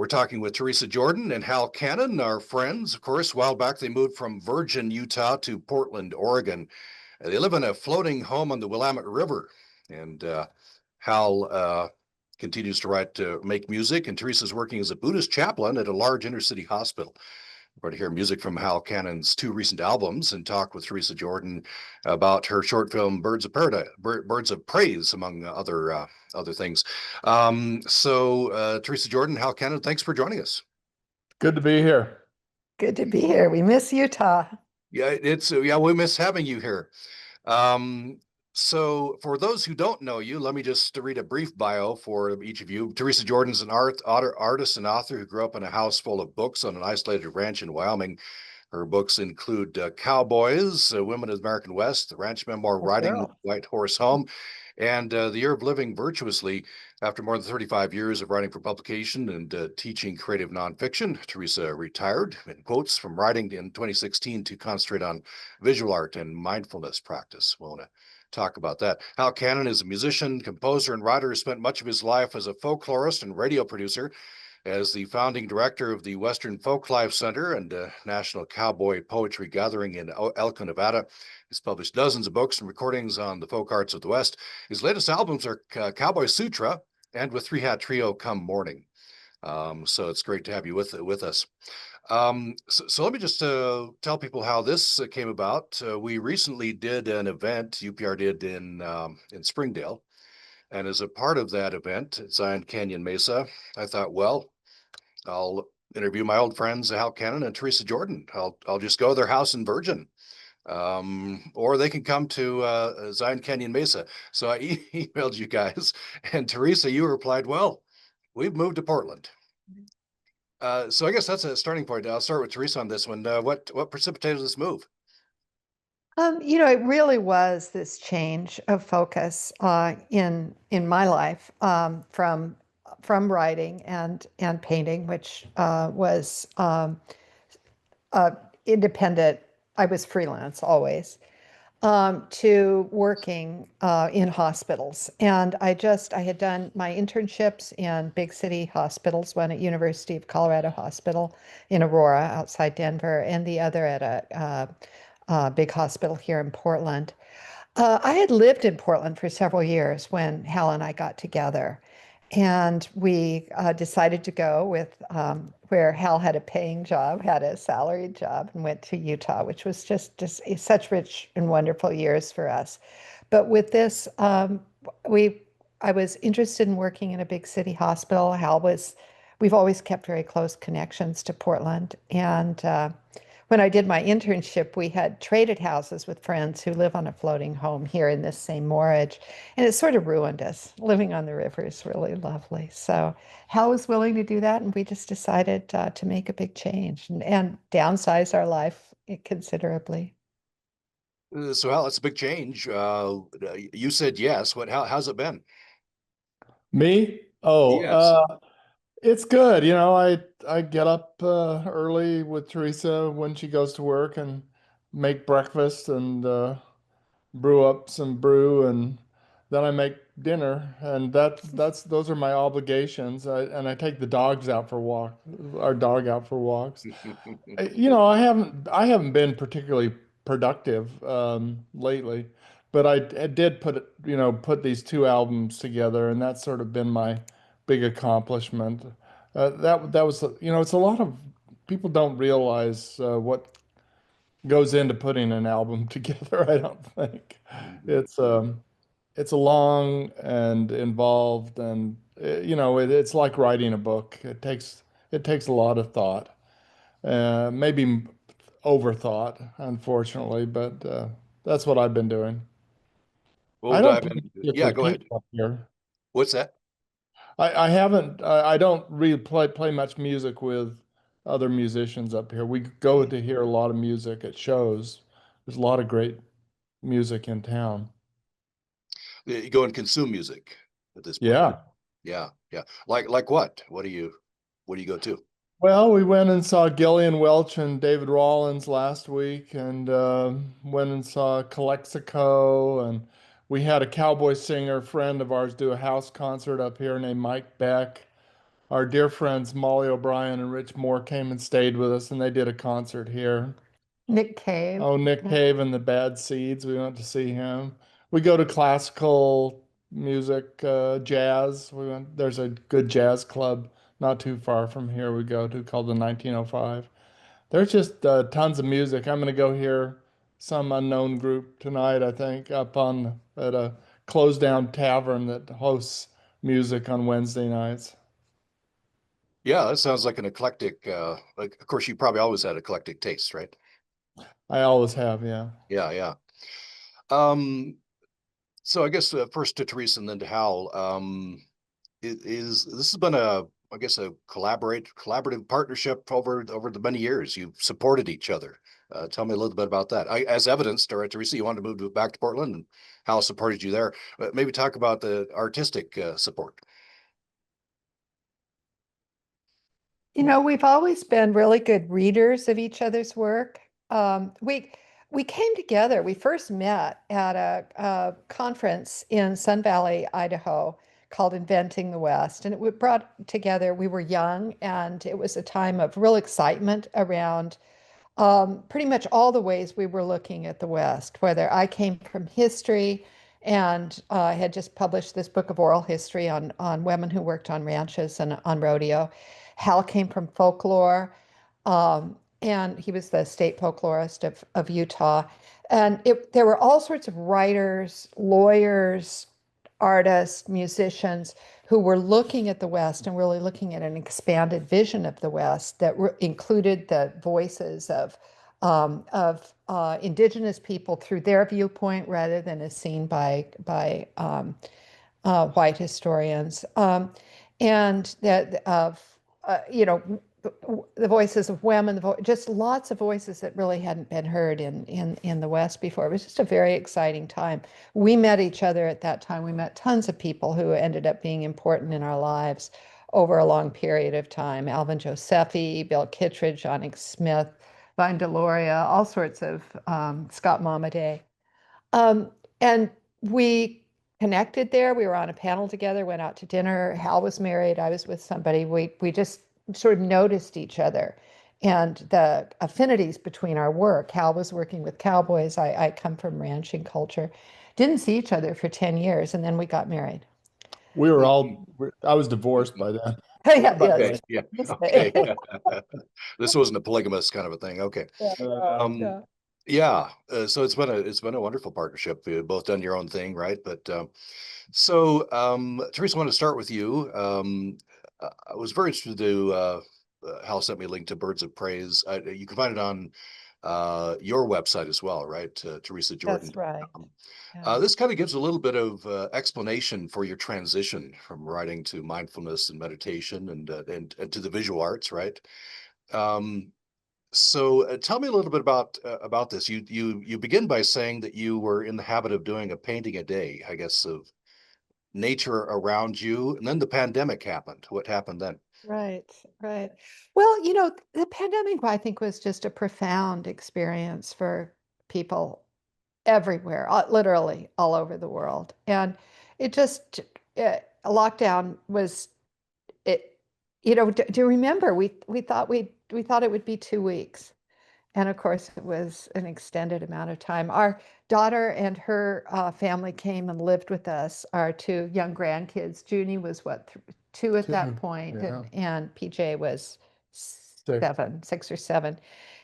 talking with Teresa Jordan and Hal Cannon, our friends. Of course, a while back they moved from Virgin, Utah to Portland, Oregon. They live in a floating home on the Willamette River. And Hal continues to make music, and Teresa's working as a Buddhist chaplain at a large inner city hospital. We're going to hear music from Hal Cannon's two recent albums and talk with Teresa Jordan about her short film Birds of Paradise, Birds of Praise, among other things. Teresa Jordan, Hal Cannon, thanks for joining us. Good to be here. Good to be here. We miss Utah. Yeah, we miss having you here. So for those who don't know you, let me just read a brief bio for each of you. Teresa Jordan's an artist and author who grew up in a house full of books on an isolated ranch in Wyoming. Her books include Cowboys, Women of the American West, the ranch memoir, Riding the White Horse Home, and The Year of Living Virtuously. After more than 35 years of writing for publication and teaching creative nonfiction, Teresa retired, in quotes, from writing in 2016 to concentrate on visual art and mindfulness practice. We want to talk about that. Hal Cannon is a musician, composer, and writer who spent much of his life as a folklorist and radio producer. As the founding director of the Western Folklife Center and National Cowboy Poetry Gathering in Elko, Nevada, he's published dozens of books and recordings on the folk arts of the West. His latest albums are Cowboy Sutra and with Three Hat Trio Come Morning. So it's great to have you with us. So let me just tell people how this came about. We recently did an event, UPR did in Springdale. And as a part of that event at Zion Canyon Mesa, I thought, well, I'll interview my old friends, Hal Cannon and Teresa Jordan. I'll just go to their house in Virgin. Or they can come to Zion Canyon Mesa. So I emailed you guys, and Teresa, you replied, well, we've moved to Portland. So I guess that's a starting point. I'll start with Teresa on this one. What precipitated this move? It really was this change of focus in my life from writing and painting, which was independent. I was freelance always, to working in hospitals. And I had done my internships in big city hospitals, one at University of Colorado Hospital in Aurora outside Denver, and the other at a big hospital here in Portland. I had lived in Portland for several years when Hal and I got together, and we decided to go with where Hal had a paying job, had a salaried job, and went to Utah, which was just such rich and wonderful years for us. But with this, I was interested in working in a big city hospital. We've always kept very close connections to Portland, and when I did my internship, we had traded houses with friends who live on a floating home here in this same moorage, and it sort of ruined us. Living on the river is really lovely. So Hal was willing to do that, and we just decided to make a big change and downsize our life considerably. So Hal, it's a big change. You said yes. How's it been? Me? Oh, Yes. it's good. I get up early with Teresa when she goes to work and make breakfast and brew up some brew, and then I make dinner, and those are my obligations. And I take the dogs out for our dog out for walks. I haven't been particularly productive lately, but I did put these two albums together, and that's sort of been my big accomplishment. That was, it's a lot of people don't realize what goes into putting an album together, I don't think. It's a long and involved, and it's like writing a book. It takes a lot of thought, maybe overthought, unfortunately, but that's what I've been doing. We'll I don't dive play in. music Yeah, with go ahead. people up here. What's that? I haven't. I don't really play much music with other musicians up here. We go to hear a lot of music at shows. There's a lot of great music in town. You go and consume music at this point. Yeah. Yeah, yeah. Like what? What do you go to? Well, we went and saw Gillian Welch and David Rawlins last week, and went and saw Calexico, and we had a cowboy singer friend of ours do a house concert up here named Mike Beck. our dear friends Molly O'Brien and Rich Moore came and stayed with us, and they did a concert here. Nick Cave. Oh, Nick Cave and the Bad Seeds. We went to see him. We go to classical music, jazz. There's a good jazz club not too far from here we go to called the 1905. There's just tons of music. I'm going to go hear some unknown group tonight, I think, up on at a closed down tavern that hosts music on Wednesday nights. Yeah, that sounds like an eclectic, like, of course, you probably always had eclectic tastes, right? I always have, yeah. Yeah, yeah. Um, so I guess first to Teresa and then to Hal. This has been I guess a collaborative partnership over the many years. You've supported each other. Tell me a little bit about that. As evidenced, Teresa, you wanted to move back to Portland, and Hal supported you there. Maybe talk about the artistic support. We've always been really good readers of each other's work. We came together. We first met at a conference in Sun Valley, Idaho, called Inventing the West, and it brought together. We were young, and it was a time of real excitement around pretty much all the ways we were looking at the West, whether I came from history and had just published this book of oral history on women who worked on ranches and on rodeo. Hal came from folklore, and he was the state folklorist of Utah. And there were all sorts of writers, lawyers, artists, musicians who were looking at the West and really looking at an expanded vision of the West that included the voices of indigenous people through their viewpoint rather than as seen by white historians, and that of the voices of women, just lots of voices that really hadn't been heard in the West before. It was just a very exciting time. We met each other at that time. We met tons of people who ended up being important in our lives over a long period of time. Alvin Josephi, Bill Kittredge, Onyx Smith, Vine Deloria, all sorts of Scott Momaday. And we connected there. We were on a panel together, went out to dinner. Hal was married. I was with somebody. We just sort of noticed each other and the affinities between our work. Hal was working with cowboys. I come from ranching culture. Didn't see each other for 10 years, and then we got married. I was divorced by then. Yeah, Okay, yes. yeah, okay. This wasn't a polygamous kind of a thing. Okay. Yeah, Um, yeah. yeah. So it's been a wonderful partnership. You've both done your own thing, right? But so Teresa, I want to start with you. I was very interested to Hal sent me a link to Birds of Praise. You can find it on your website as well, right? Teresa Jordan. That's right. Yeah. This kind of gives a little bit of explanation for your transition from writing to mindfulness and meditation and to the visual arts, right? Um, so tell me a little bit about this. You begin by saying that you were in the habit of doing a painting a day, I guess, of nature around you, and then the pandemic happened. What happened then? Right, right. Well, the pandemic, I think, was just a profound experience for people everywhere, literally all over the world. And it just, a lockdown was it, do you remember we thought it would be 2 weeks. And of course, it was an extended amount of time. Our daughter and her family came and lived with us, our two young grandkids. Junie was what, two at that point, Yeah. and PJ was Six. 6 or 7.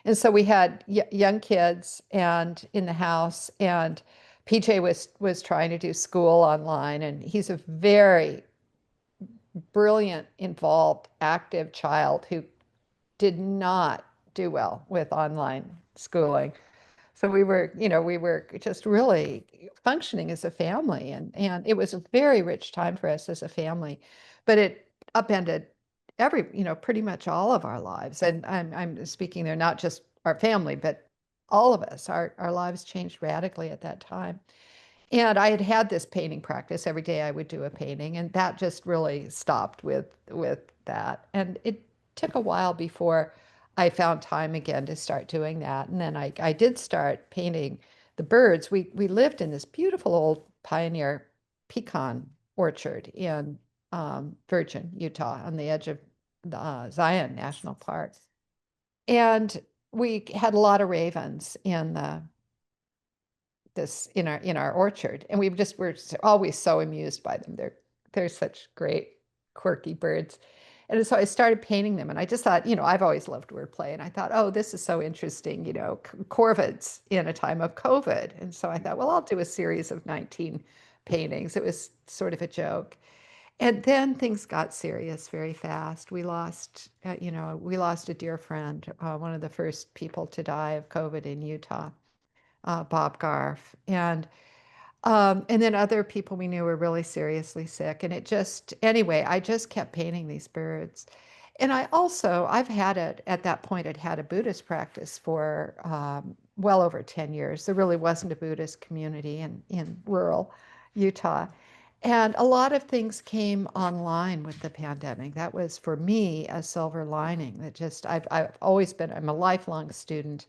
And so we had young kids and in the house, and PJ was trying to do school online, and he's a very brilliant, involved, active child who did not do well with online schooling. So we were just really functioning as a family, and it was a very rich time for us as a family, but it upended pretty much all of our lives. And I'm speaking there not just our family, but all of us. Our lives changed radically at that time. And I had had this painting practice. Every day I would do a painting, and that just really stopped with that. And it took a while before I found time again to start doing that. And then I did start painting the birds. We lived in this beautiful old pioneer pecan orchard in Virgin, Utah, on the edge of the Zion National Park. And we had a lot of ravens in our orchard, and were always so amused by them. They're such great, quirky birds. And so I started painting them, and I just thought, I've always loved wordplay, and I thought, oh, this is so interesting, corvids in a time of COVID. And so I thought, well, I'll do a series of 19 paintings. It was sort of a joke. And then things got serious very fast. We lost a dear friend, one of the first people to die of COVID in Utah, Bob Garf. And then other people we knew were really seriously sick. And anyway, I just kept painting these birds. And I've had at that point, I'd had a Buddhist practice for well over 10 years. There really wasn't a Buddhist community in rural Utah. And a lot of things came online with the pandemic. That was, for me, a silver lining. I'm a lifelong student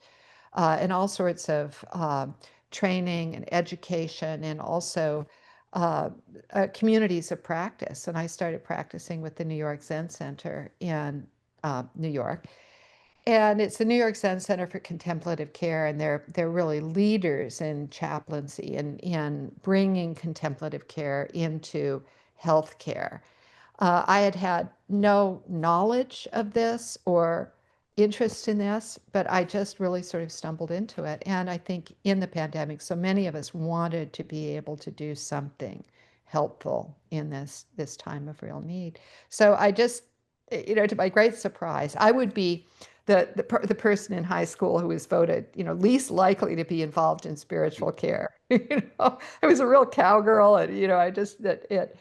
in all sorts of training and education, and also communities of practice. And I started practicing with the New York Zen Center in New York. And it's the New York Zen Center for Contemplative Care, and they're really leaders in chaplaincy and in bringing contemplative care into healthcare. I had no knowledge of this or interest in this, but I just really sort of stumbled into it. And I think in the pandemic, so many of us wanted to be able to do something helpful in this time of real need. So I just, to my great surprise, I would be the person in high school who was voted, least likely to be involved in spiritual care. I was a real cowgirl, and I just that it.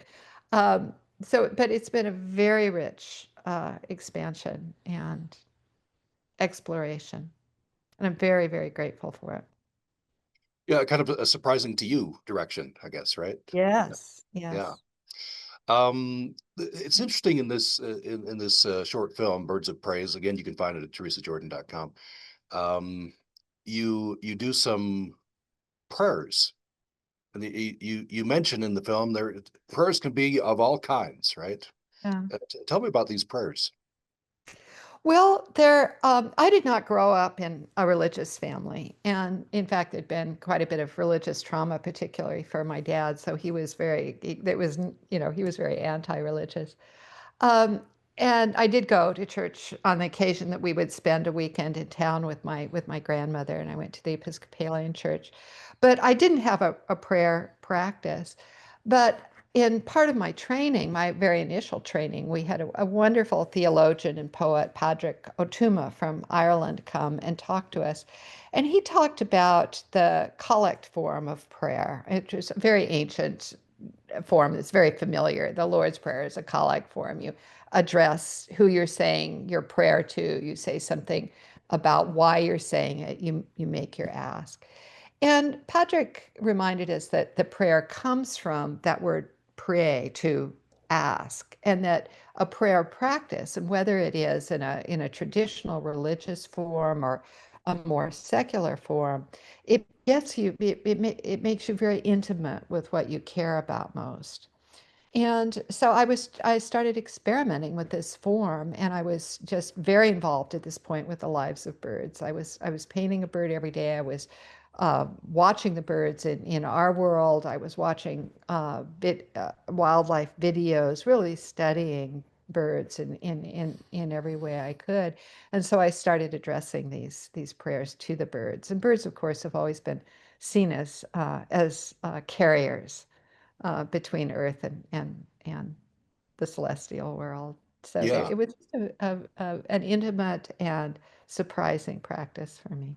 But it's been a very rich expansion and exploration, and I'm very, very grateful for it. Yeah, kind of a surprising to you direction, I guess, right? Yes, Yeah. yes. It's interesting in this short film, Birds of Praise. Again, you can find it at teresajordan.com. You do some prayers, and you mention in the film there prayers can be of all kinds, right? Yeah. Tell me about these prayers. Well, I did not grow up in a religious family. And in fact, there'd been quite a bit of religious trauma, particularly for my dad. So he was he was very anti-religious. Um, and I did go to church on the occasion that we would spend a weekend in town with my grandmother, and I went to the Episcopalian church. But I didn't have a prayer practice. But in part of my training, my very initial training, we had a wonderful theologian and poet, Padraig O'Tuma from Ireland, come and talk to us. And he talked about the collect form of prayer. It was a very ancient form that's very familiar. The Lord's Prayer is a collect form. You address who you're saying your prayer to. You say something about why you're saying it. You make your ask. And Patrick reminded us that the prayer comes from that word pray, to ask, and that a prayer practice, and whether it is in a traditional religious form or a more secular form, it makes you very intimate with what you care about most. And so I started experimenting with this form, and I was just very involved at this point with the lives of birds. I was painting a bird every day. I was watching the birds in our world. I was watching wildlife videos, really studying birds in every way I could. And so I started addressing these prayers to the birds. And birds, of course, have always been seen as carriers between Earth and the celestial world. So Yeah, it was just an intimate and surprising practice for me.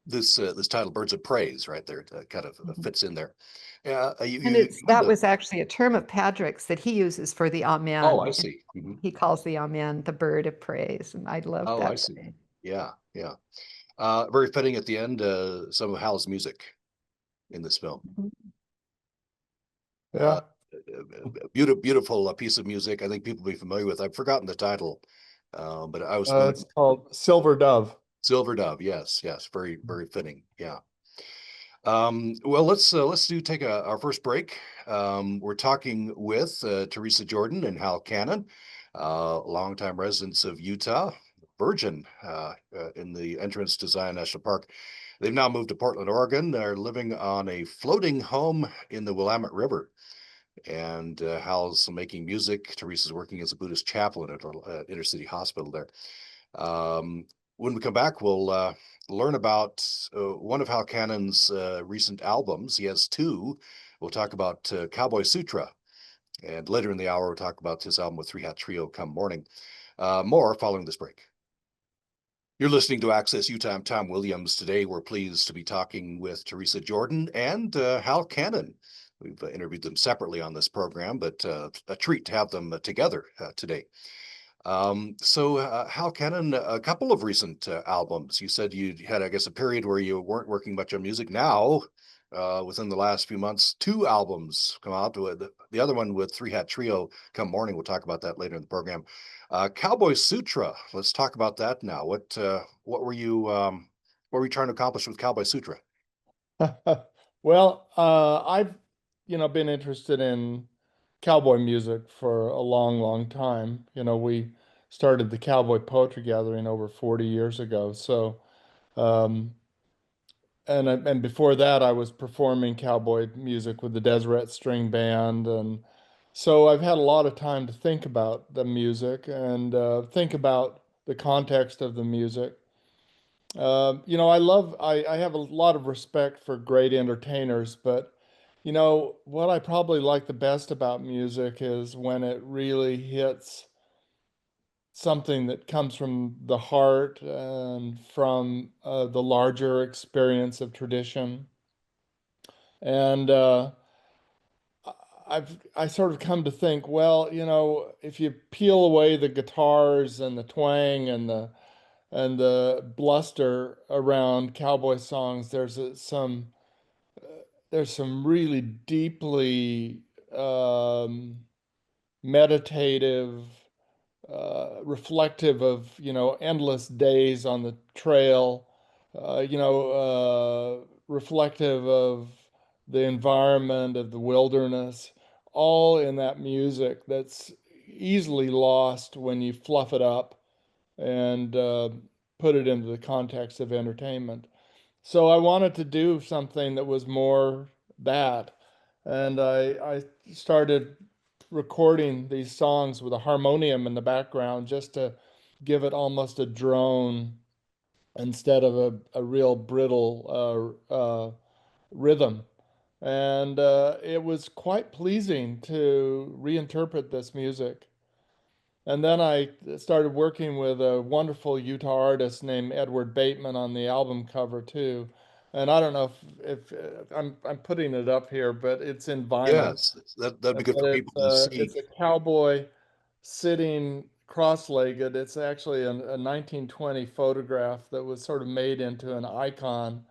this title, Birds of Praise, right there, kind of Mhm. fits in there. Yeah, And that was actually a term of Patrick's that he uses for the Oh, I Amen. And see. Mhm. he calls the Amen the bird of praise. And I love Oh, I that see. phrase. Yeah, yeah. Very fitting at the end, some of Hal's music in this film. Mhm. Uh, Yeah. beautiful piece of music. I think people will be familiar with. I've forgotten the title, but I was familiar. It's called Silver Dove. Silver Dove. Yes, yes. Very, very fitting. Yeah. Well, let's take our first break. We're talking with Teresa Jordan and Hal Cannon, longtime residents of Utah, Virgin in the entrance to Zion National Park. They've now moved to Portland, Oregon. They're living on a floating home in the Willamette River. And Hal's making music. Teresa's working as a Buddhist chaplain at an inner city hospital there. When we come back, we'll learn about one of Hal Cannon's recent albums. He has two. We'll talk about Cowboy Sutra. And later in the hour, we'll talk about his album with Three Hat Trio, Come Morning. More following this break. You're listening to Access Utah. I'm Tom Williams. Today, we're pleased to be talking with Teresa Jordan and Hal Cannon. We've interviewed them separately on this program, but a treat to have them together today. Hal Cannon, a couple of recent albums. You said you had, I guess, a period where you weren't working much on music. Now, within the last few months, two albums come out. The other one with Three Hat Trio, Come Morning. We'll talk about that later in the program. Cowboy Sutra. Let's talk about that now. What were you trying to accomplish with Cowboy Sutra? Well, I've been interested in cowboy music for a long, long time. We started the Cowboy Poetry Gathering over 40 years ago. So, um, and before that, I was performing cowboy music with the Deseret String Band, and so I've had a lot of time to think about the music and think about the context of the music. I have a lot of respect for great entertainers, but what I probably like the best about music is when it really hits something that comes from the heart and from the larger experience of tradition. And I sort of come to think, well, if you peel away the guitars and the twang and the bluster around cowboy songs, there's some really deeply meditative, reflective of endless days on the trail, reflective of the environment of the wilderness, all in that music that's easily lost when you fluff it up and put it into the context of entertainment. So I wanted to do something that was more that. And I started recording these songs with a harmonium in the background just to give it almost a drone instead of a real brittle rhythm. And it was quite pleasing to reinterpret this music. And then I started working with a wonderful Utah artist named Edward Bateman on the album cover too. And I don't know if I'm putting it up here, but it's in vinyl. Yes, that'd be good But for people to see. it's a cowboy sitting cross-legged. It's actually a 1920 photograph that was sort of made into an icon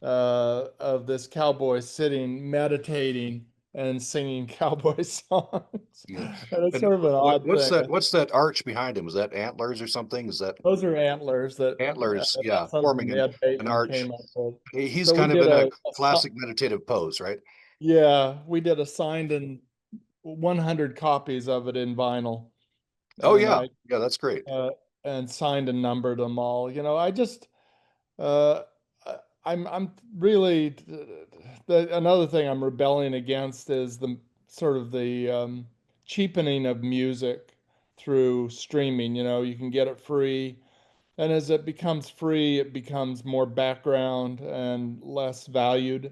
of this cowboy sitting, meditating, and singing cowboy songs. Yeah. And it's And sort of an odd what's thing. that? What's that arch behind him? Is that antlers or something? Is that Those are antlers antlers? Yeah, that's something forming Ed an Bateman arch. came up with. He's So we kind of did in a classic meditative pose, right? yeah, we did a signed and 100 copies of it in vinyl, Oh and yeah, I yeah, that's great. uh, and signed and numbered them all. I just uh, I'm really another thing I'm rebelling against is the sort of the cheapening of music through streaming. You can get it free. And as it becomes free, it becomes more background and less valued.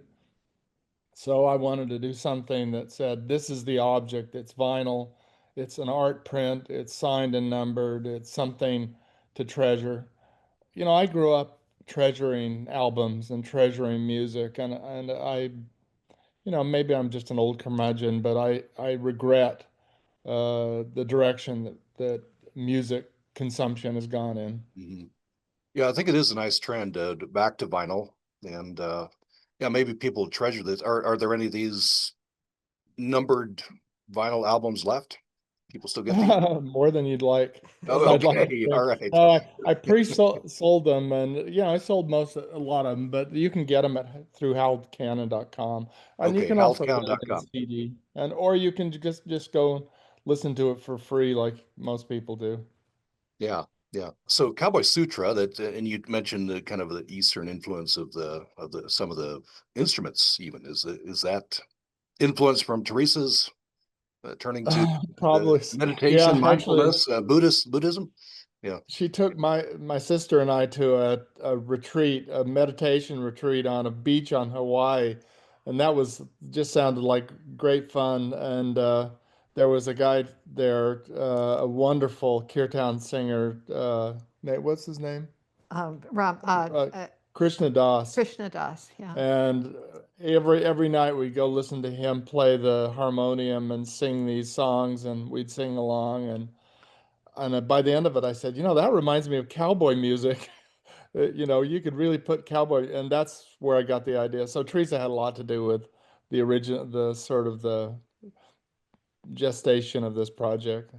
So I wanted to do something that said, this is the object, it's vinyl, it's an art print, it's signed and numbered, it's something to treasure. I grew up treasuring albums and treasuring music, and maybe I'm just an old curmudgeon, but I regret the direction that music consumption has gone in. Mhm. Yeah, I think it is a nice trend back to vinyl, and yeah, maybe people treasure this. Are there any of these numbered vinyl albums left? People still get these? More than you'd like, as Oh, I'd like to okay. think. All right. No, I pre-sold them, and I sold a lot of them, but you can get them through halcannon.com, and you Okay. can also get them in Halcount.com. CD, or you can just go and listen to it for free, like most people do. Yeah. Yeah. So Cowboy Sutra that, and you mentioned the kind of the Eastern influence of the some of the instruments even is that influence from Teresa's turning to the Probably, meditation, yeah. Actually, mindfulness, Buddhism. Yeah. she took my sister and I to a retreat, a meditation retreat on a beach on Hawaii, and that was just sounded like great fun. And there was a guy there, a wonderful kirtan singer. What's his name? Ram, Krishna Das. Krishna Das, yeah. And every night we'd go listen to him play the harmonium and sing these songs, and we'd sing along. And by the end of it, I said, that reminds me of cowboy music. You could really put cowboy, and that's where I got the idea. So Teresa had a lot to do with the sort of the gestation of this project.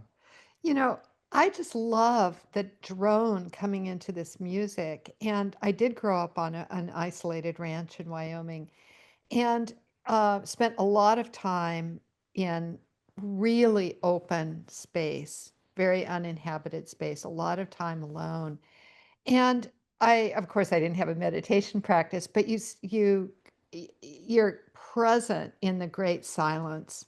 You know, I just love the drone coming into this music. And I did grow up on an isolated ranch in Wyoming and spent a lot of time in really open space, very uninhabited space, a lot of time alone. And of course, I didn't have a meditation practice, but you're present in the great silence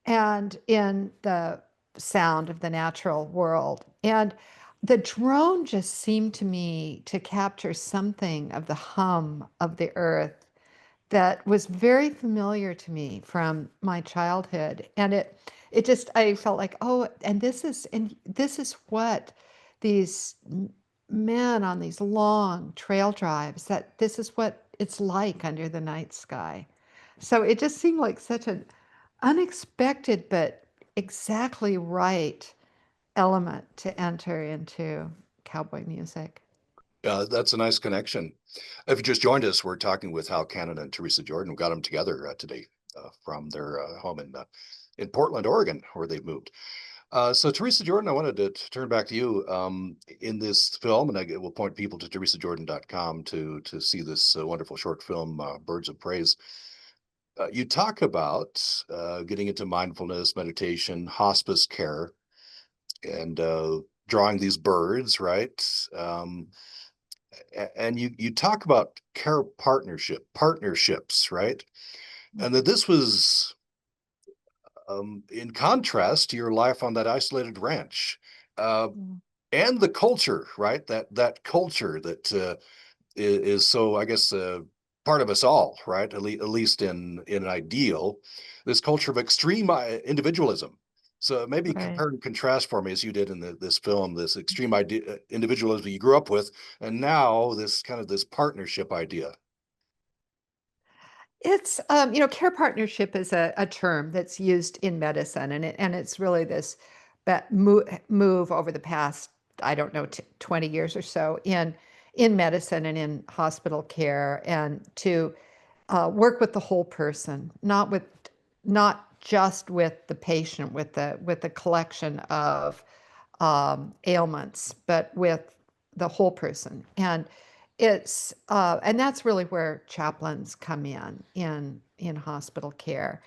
and in the sound of the natural world. And the drone just seemed to me to capture something of the hum of the earth that was very familiar to me from my childhood. And it just, I felt like, oh, and this is what these men on these long trail drives, that this is what it's like under the night sky. So it just seemed like such an unexpected but exactly right element to enter into cowboy music. That's a nice connection. If you just joined us, we're talking with Hal Cannon and Teresa Jordan. We got them together today from their home in Portland, Oregon, where they've moved. So Teresa Jordan, I wanted to turn back to you in this film, and I will point people to teresajordan.com to see this wonderful short film, Birds of Praise. You talk about getting into mindfulness, meditation, hospice care, and drawing these birds, right? And you talk about care partnerships, right? And that this was in contrast to your life on that isolated ranch, uh, Mm. and the culture, right? That culture that is so, I guess, part of us all, right? At least in an ideal, this culture of extreme individualism. So maybe Right. compare and contrast for me as you did in this film, this extreme individualism you grew up with, and now this kind of this partnership idea. It's, care partnership is a term that's used in medicine, and it's really this move over the past, I don't know, 20 years or so in medicine and in hospital care, and to work with the whole person, not just with the patient, with the collection of ailments, but with the whole person. And that's really where chaplains come in hospital care.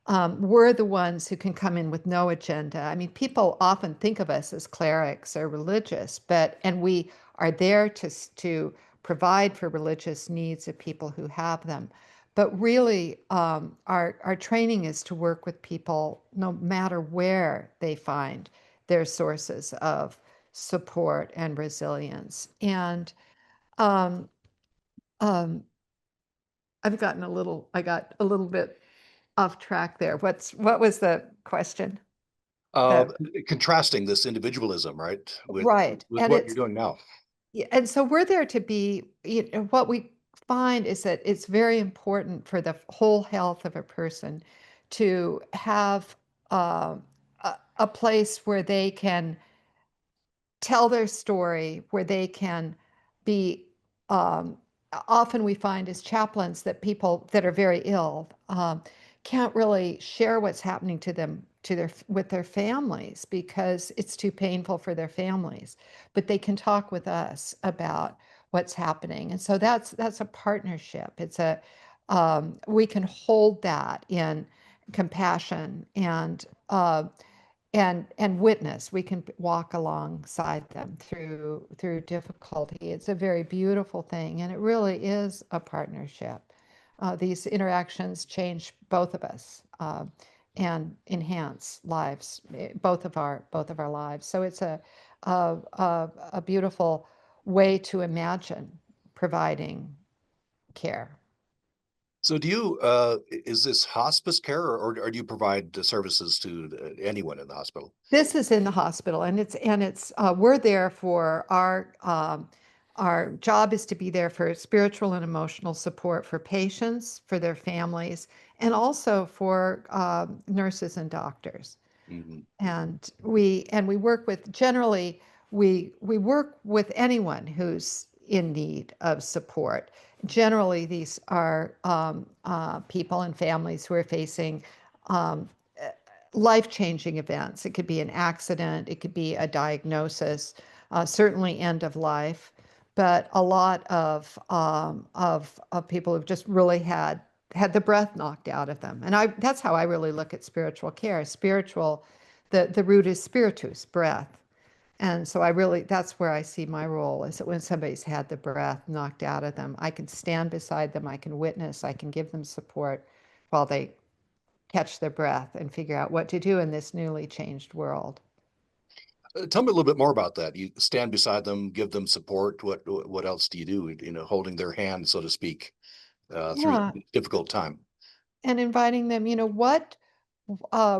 We're the ones who can come in with no agenda. I mean, people often think of us as clerics or religious, and we are there to provide for religious needs of people who have them. But really, our training is to work with people no matter where they find their sources of support and resilience. And um, um, I got a little bit off track there. What was the question? Uh, The Contrasting this individualism, right, Right. with And what you're it's doing now. Yeah, and so we're there to be, what we find is that it's very important for the whole health of a person to have a place where they can tell their story, where they can be. Um, Often we find as chaplains that people that are very ill can't really share what's happening to them with their families because it's too painful for their families, but they can talk with us about what's happening. And so that's a partnership. It's a we can hold that in compassion and witness. We can walk alongside them through difficulty. It's a very beautiful thing, and it really is a partnership. These interactions change both of us and enhance lives, both of our lives. So it's a beautiful way to imagine providing care. So do you, is this hospice care, or do you provide the services to anyone in the hospital? This is in the hospital, and it's we're there for our job is to be there for spiritual and emotional support for patients, for their families, and also for nurses and doctors. Mhm. And we work with generally we work with anyone who's in need of support. Generally, these are people and families who are facing um, life-changing events. It could be an accident, it could be a diagnosis, certainly end of life, but a lot of people who've just really had the breath knocked out of them. And that's how I really look at spiritual care. Spiritual, the root is spiritus, breath. And so that's where I see my role is that when somebody's had the breath knocked out of them, I can stand beside them, I can witness, I can give them support while they catch their breath and figure out what to do in this newly changed world. Tell me a little bit more about that. You stand beside them, give them support. What else do you do? Holding their hand, so to speak, through Yeah, a difficult time. and inviting them, what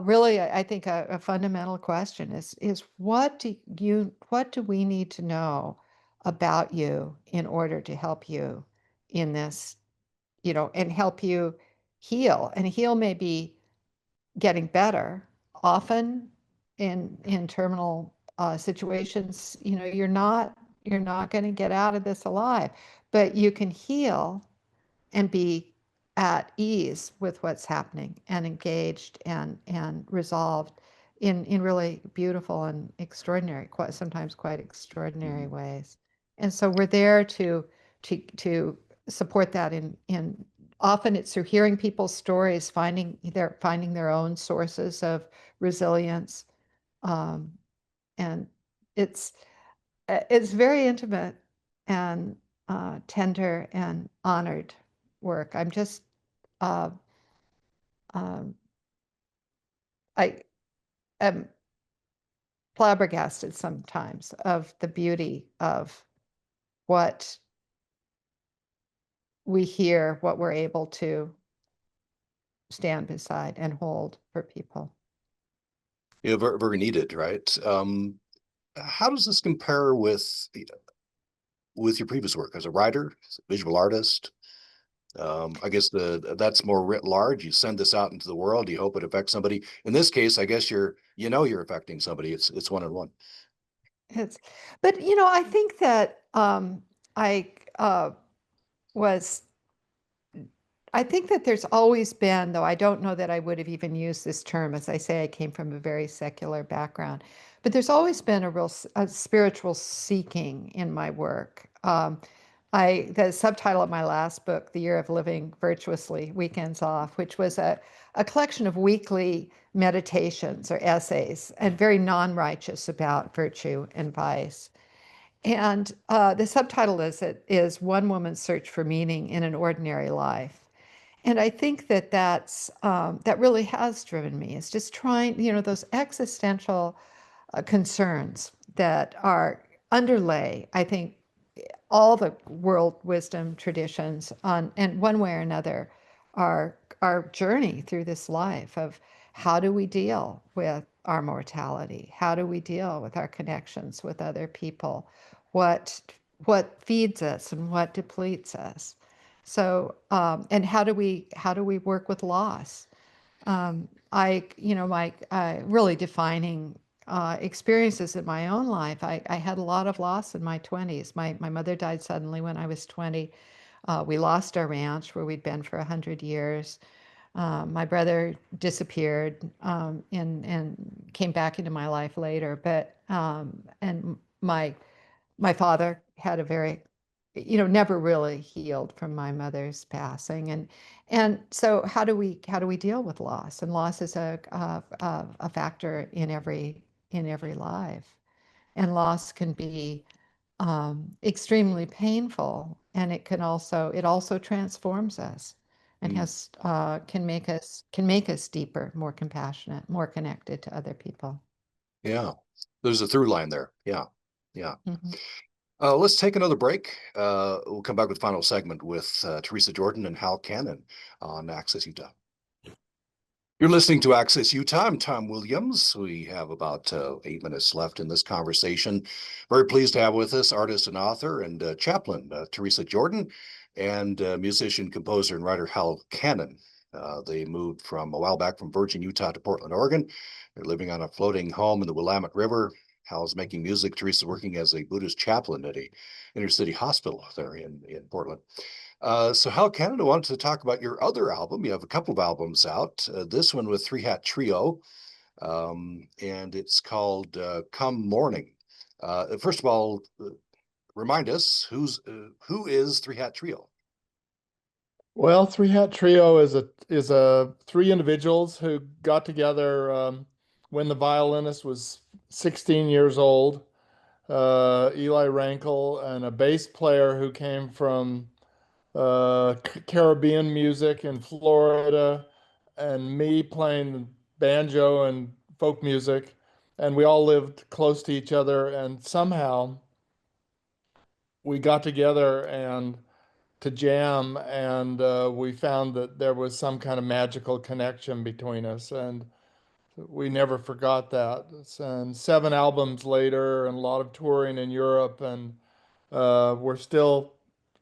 really I think a fundamental question is what do we need to know about you in order to help you in this, and help you heal. And heal may be getting better. Often in terminal situations, you're not going to get out of this alive, but you can heal and be at ease with what's happening and engaged and resolved in really beautiful and extraordinary, sometimes quite extraordinary Mhm. ways. And so we're there to support that in often it's through hearing people's stories, finding their own sources of resilience, um, and it's it's very intimate and tender and honored work. I'm just uh, um, I am flabbergasted sometimes of the beauty of what we hear, what we're able to stand beside and hold for people. Very, very needed, right? How does this compare with your previous work as a writer, as a visual artist? I guess that's more writ large. You send this out into the world. You hope it affects somebody. In this case, I guess you're affecting somebody. It's one on one. It's, but I think that I was I think that there's always been, though I don't know that I would have even used this term. As I say, I came from a very secular background, but there's always been a spiritual seeking in my work. The subtitle of my last book, The Year of Living Virtuously, Weekends Off, which was a collection of weekly meditations or essays and very non-righteous about virtue and vice. And the subtitle is One Woman's Search for Meaning in an Ordinary Life. And I think that really has driven me. It's just trying, those existential concerns that are underlay, I think, all the world wisdom traditions on, and one way or another, our journey through this life of how do we deal with our mortality? How do we deal with our connections with other people? What what feeds us and what depletes us? So, and how do we work with loss? My really defining experiences in my own life. I had a lot of loss in my 20s. My mother died suddenly when I was 20. We lost our ranch where we'd been for 100 years. My brother disappeared and came back into my life later, but and my father had a very, never really healed from my mother's passing, and so how do we deal with loss? And loss is a factor in every life, and loss can be extremely painful, and it also transforms us and Mm. has can make us deeper, more compassionate, more connected to other people. Yeah, there's a through line there. Yeah, yeah. Mhm. Let's take another break. We'll come back with the final segment with Teresa Jordan and Hal Cannon on Access Utah. You're listening to Access Utah. I'm Tom Williams. We have about 8 minutes left in this conversation. Very pleased to have with us artist and author and chaplain Teresa Jordan and musician, composer, and writer Hal Cannon. They moved from a while back from Virgin, Utah to Portland, Oregon. They're living on a floating home in the Willamette River. Hal's making music. Teresa's working as a Buddhist chaplain at a inner city hospital there in Portland. So Hal Canada wanted to talk about your other album. You have a couple of albums out. This one with Three Hat Trio, and it's called Come Morning. First of all, remind us who is Three Hat Trio? Well, Three Hat Trio is a three individuals who got together when the violinist was 16 years old. Eli Rankel and a bass player who came from Caribbean music in Florida, and me playing banjo and folk music, and we all lived close to each other, and somehow we got together and to jam, and we found that there was some kind of magical connection between us, and we never forgot that. And 7 albums later, and a lot of touring in Europe, and we're still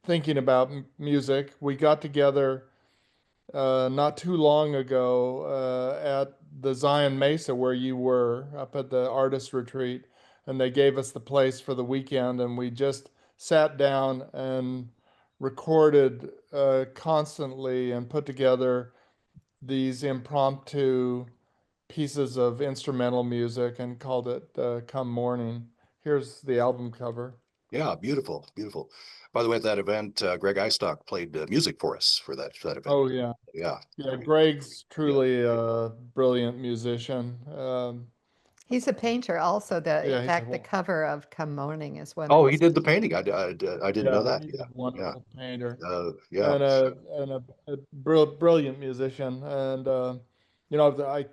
thinking about music. We got together not too long ago at the Zion Mesa where you were up at the artist retreat, and they gave us the place for the weekend, and we just sat down and recorded constantly and put together these impromptu pieces of instrumental music and called it Come Morning. Here's the album cover. Yeah, beautiful, beautiful. By the way, at that event, Greg Eistock played music for us for that event. Oh yeah. Yeah, Yeah, Greg's yeah, truly a brilliant musician. He's a painter also. In Yeah, he's fact, the cover of Come Morning is one of oh, he his did the painting. I didn't know yeah, that. he's Yeah, a yeah, wonderful painter yeah. and a brilliant musician. And you know,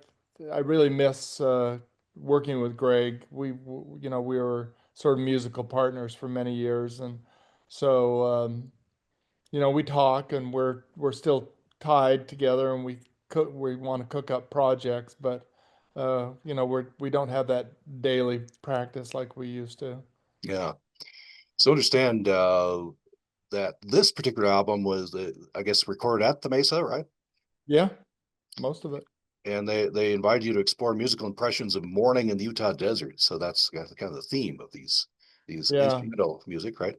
I really miss working with Greg. We were sort of musical partners for many years, and so we talk, and we're still tied together, and we want to cook up projects, but we don't have that daily practice like we used to. Yeah. So understand that this particular album was, I guess, recorded at the Mesa, right? Yeah, most of it. And they invited you to explore musical impressions of morning in the Utah desert. So that's kind of the theme of these Yeah. instrumental music, right?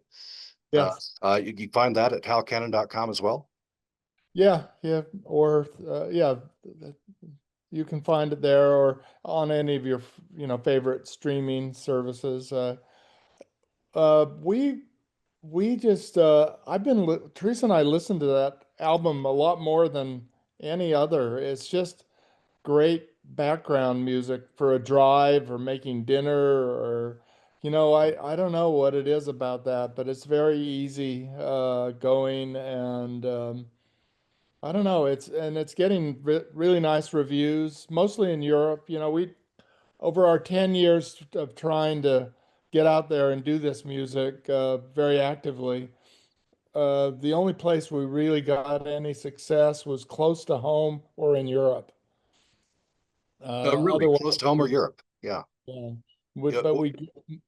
Yes. You find that at halcannon.com as well. Yeah, yeah, or yeah, you can find it there or on any of your favorite streaming services. We just Teresa and I listened to that album a lot more than any other. It's just great background music for a drive or making dinner or I don't know what it is about that, but it's very easy going, and I don't know, it's getting really nice reviews, mostly in Europe. We over our 10 years of trying to get out there and do this music very actively, the only place we really got any success was close to home or in Europe. Really Otherwise, close to home or Europe. Yeah. yeah. Yeah. But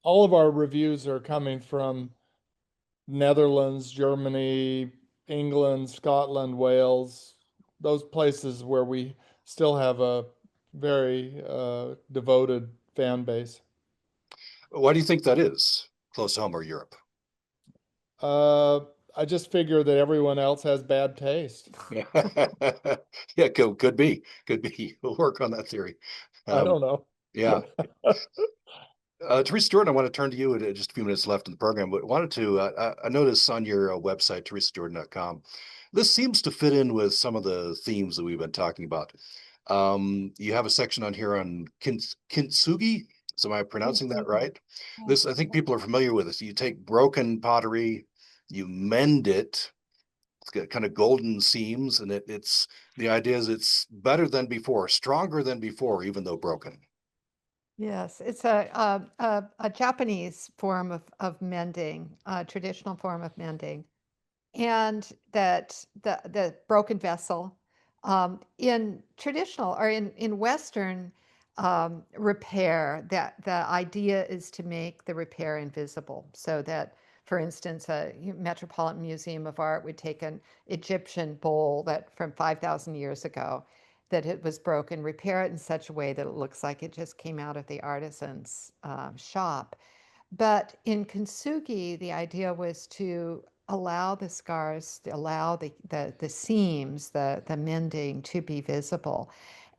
all of our reviews are coming from Netherlands, Germany, England, Scotland, Wales, those places where we still have a very devoted fan base. Why do you think that is? Close to home or Europe? Uh, I just figure that everyone else has bad taste. Yeah, could be. We'll work on that theory. I don't know. Yeah. Teresa Jordan, I want to turn to you at just a few minutes left in the program, but wanted to, I noticed on your website, teresajordan.com, this seems to fit in with some of the themes that we've been talking about. You have a section on here on kintsugi. So am I pronouncing that right? This, I think people are familiar with this. You take broken pottery, you mend it. It's got kind of golden seams, and it's the idea is it's better than before, stronger than before, even though broken. Yes, it's a Japanese form of mending, a traditional form of mending. And that the broken vessel in traditional or in Western repair, that the idea is to make the repair invisible, so that, for instance, a Metropolitan Museum of Art would take an Egyptian bowl that from 5,000 years ago, that it was broken, repair it in such a way that it looks like it just came out of the artisan's shop. But in kintsugi, the idea was to allow the scars, allow the seams, the mending to be visible.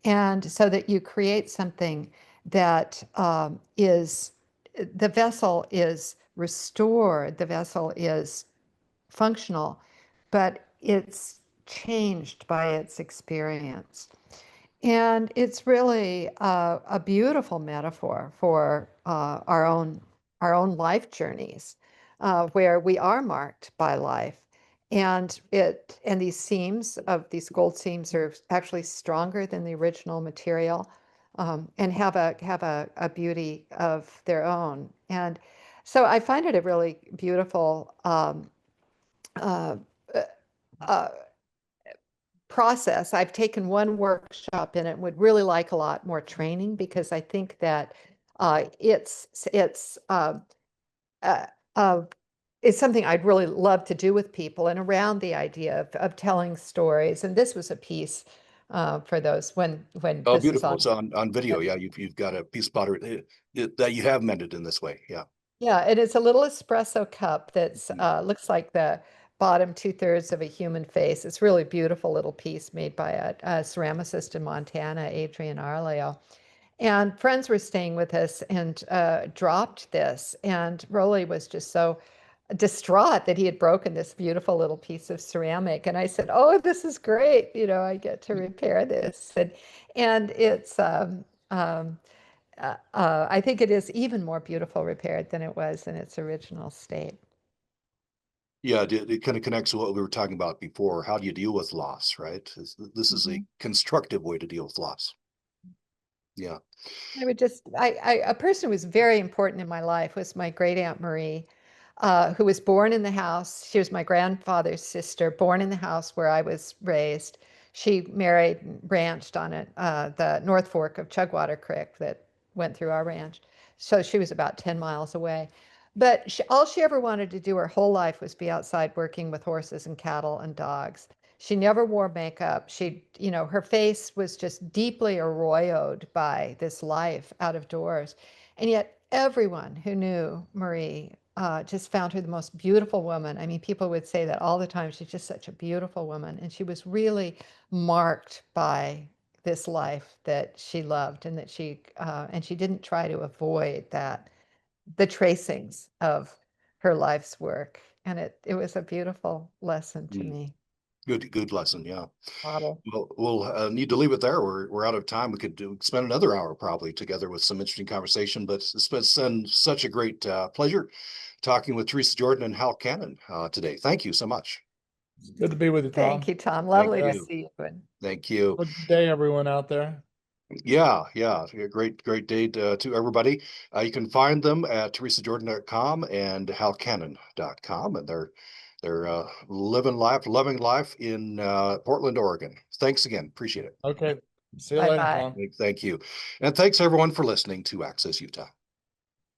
And so that you create something that is, the vessel is restored, the vessel is functional, but it's changed by its experience. And it's really a beautiful metaphor for our own life journeys, where we are marked by life. And these seams of these gold seams are actually stronger than the original material, and have a beauty of their own. And so I find it a really beautiful uh, uh, process. I've taken one workshop in it, would really like a lot more training, because I think that it's uh, uh, it's something I'd really love to do with people, and around the idea of telling stories. And this was a piece for those when Oh, this is beautiful. on. It's on video. Yeah, you've got a piece of pottery that you have mended in this way. Yeah. Yeah, and it's a little espresso cup that's looks like the bottom two-thirds of a human face. It's really beautiful little piece made by a ceramicist in Montana, Adrian Arleo. And friends were staying with us and dropped this, and Rolly was just so distraught that he had broken this beautiful little piece of ceramic. And I said, "Oh, this is great! You know, I get to repair this." And it's I think it is even more beautiful repaired than it was in its original state. Yeah, it kind of connects to what we were talking about before. How do you deal with loss, right? This is a Mhm. constructive way to deal with loss. Yeah. I would just, a person who was very important in my life was my great Aunt Marie, who was born in the house. She was my grandfather's sister, born in the house where I was raised. She married, ranched on it, the North Fork of Chugwater Creek that went through our ranch. So she was about 10 miles away. But all she ever wanted to do her whole life was be outside working with horses and cattle and dogs. She never wore makeup. Her face was just deeply arroyoed by this life out of doors. And yet everyone who knew Marie just found her the most beautiful woman. I mean, people would say that all the time. She's just such a beautiful woman. And she was really marked by this life that she loved, and that she didn't try to avoid the tracings of her life's work. And it was a beautiful lesson to Mm, me. good lesson. Yeah. Model. Well, we'll need to leave it there. We're out of time. We could spend another hour probably together with some interesting conversation, but it's been such a great pleasure talking with Teresa Jordan and Hal Cannon today. Thank you so much. Good to be with you, Thank Tom. you, Tom. Thank Lovely to Yeah. you. see you. Thank you. Have a good day, everyone out there. Yeah, yeah. Great day to everybody. You can find them at teresajordan.com and halcannon.com, and they're living life, loving life in Portland, Oregon. Thanks again. Appreciate it. Okay. See you Bye later, bye. Tom. Thank you. And thanks everyone for listening to Access Utah.